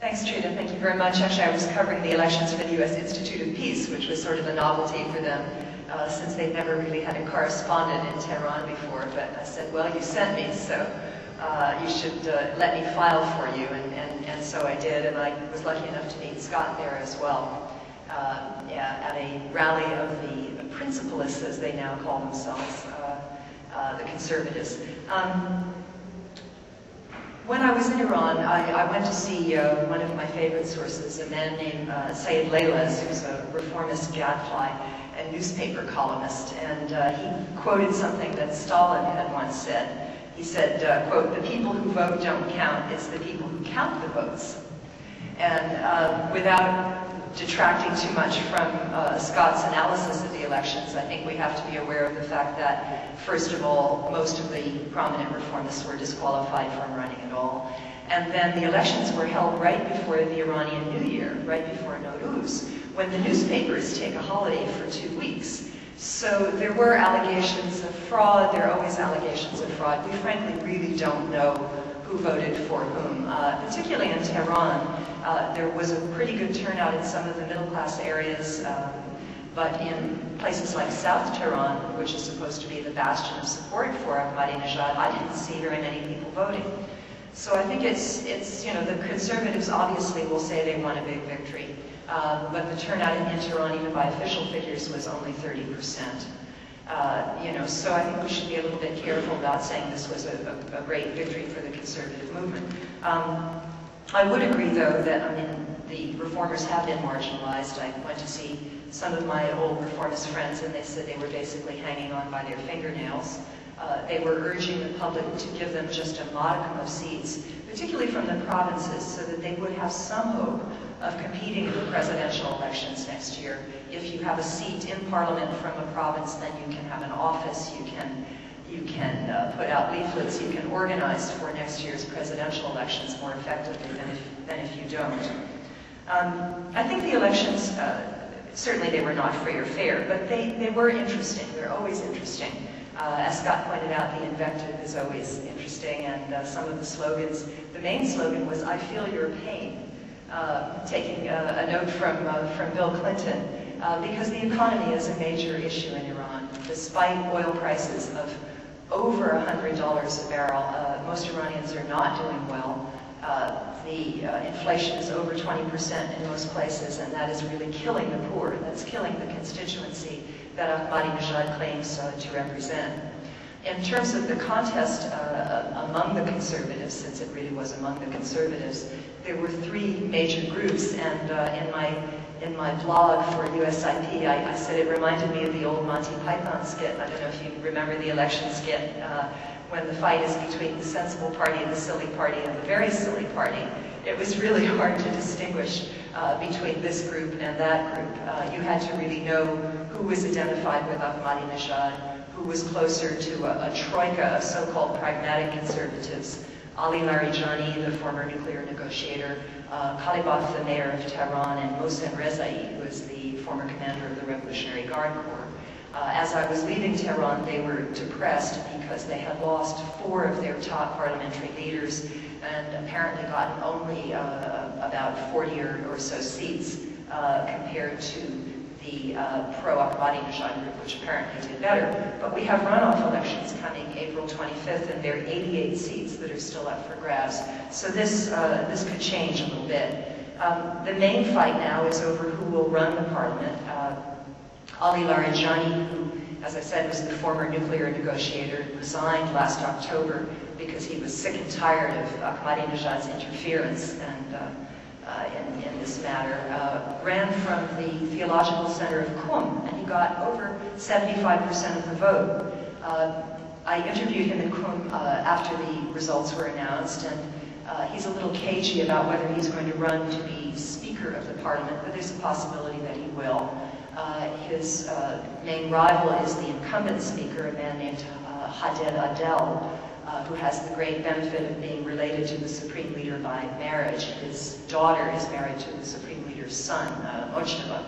Thanks, Trina. Thank you very much. Actually, I was covering the elections for the U.S. Institute of Peace, which was sort of a novelty for them, since they'd never really had a correspondent in Tehran before. But I said, well, you sent me, so you should let me file for you. And so I did, and I was lucky enough to meet Scott there as well, at a rally of the principalists, as they now call themselves, the conservatives. When I was in Iran, I went to see one of my favorite sources, a man named Sayyid Laylaz, who's a reformist gadfly and newspaper columnist, and he quoted something that Stalin had once said. He said, quote, "The people who vote don't count, it's the people who count the votes." And without detracting too much from Scott's analysis of the elections, I think we have to be aware of the fact that, first of all, most of the prominent reformists were disqualified from running at all. And then the elections were held right before the Iranian New Year, right before Nowruz, when the newspapers take a holiday for 2 weeks. So there were allegations of fraud, there are always allegations of fraud. We frankly really don't know who voted for whom. Particularly in Tehran, there was a pretty good turnout in some of the middle-class areas, but in places like South Tehran, which is supposed to be the bastion of support for Ahmadinejad, I didn't see very many people voting. So I think it's you know, the conservatives obviously will say they won a big victory, but the turnout in Tehran, even by official figures, was only 30%. You know, so I think we should be a little bit careful about saying this was a great victory for the conservative movement. I would agree, though, that, I mean, the reformers have been marginalized. I went to see some of my old reformist friends, and they said they were basically hanging on by their fingernails. They were urging the public to give them just a modicum of seats, particularly from the provinces, so that they would have some hope of competing in the presidential elections next year. If you have a seat in parliament from a province, then you can have an office, you can put out leaflets, you can organize for next year's presidential elections more effectively than if you don't. I think the elections, certainly they were not free or fair, but they were interesting. They're always interesting. As Scott pointed out, the invective is always interesting, and some of the slogans, the main slogan was, "I feel your pain," taking a note from Bill Clinton, because the economy is a major issue in Iran. Despite oil prices of over $100 a barrel, most Iranians are not doing well. The inflation is over 20% in most places, and that is really killing the poor. That's killing the constituency that Ahmadinejad claims to represent. In terms of the contest among the conservatives, since it really was among the conservatives, there were 3 major groups, and in my blog for USIP, I said it reminded me of the old Monty Python skit. I don't know if you remember the election skit, when the fight is between the sensible party and the silly party and the very silly party. It was really hard to distinguish between this group and that group. You had to really know who was identified with Ahmadinejad, who was closer to a troika of so-called pragmatic conservatives. Ali Larijani, the former nuclear negotiator, Khalibaf, the mayor of Tehran, and Mohsen Rezai, who was the former commander of the Revolutionary Guard Corps. As I was leaving Tehran, they were depressed because they had lost 4 of their top parliamentary leaders and apparently gotten only about 40 or so seats compared to the pro-Ahmadinejad group, which apparently did better. But we have runoff elections coming April 25th, and there are 88 seats that are still up for grabs. So this could change a little bit. The main fight now is over who will run the parliament. Ali Larijani, who, as I said, was the former nuclear negotiator, resigned last October because he was sick and tired of Ahmadinejad's interference in this matter, ran from the Theological Center of Qum, and he got over 75% of the vote. I interviewed him in Qum after the results were announced, and he's a little cagey about whether he's going to run to be Speaker of the Parliament, but there's a possibility that he will. His main rival is the incumbent Speaker, a man named Hadel Adel, who has the great benefit of being related to the Supreme Leader by marriage. His daughter is married to the Supreme Leader's son, Mojtaba.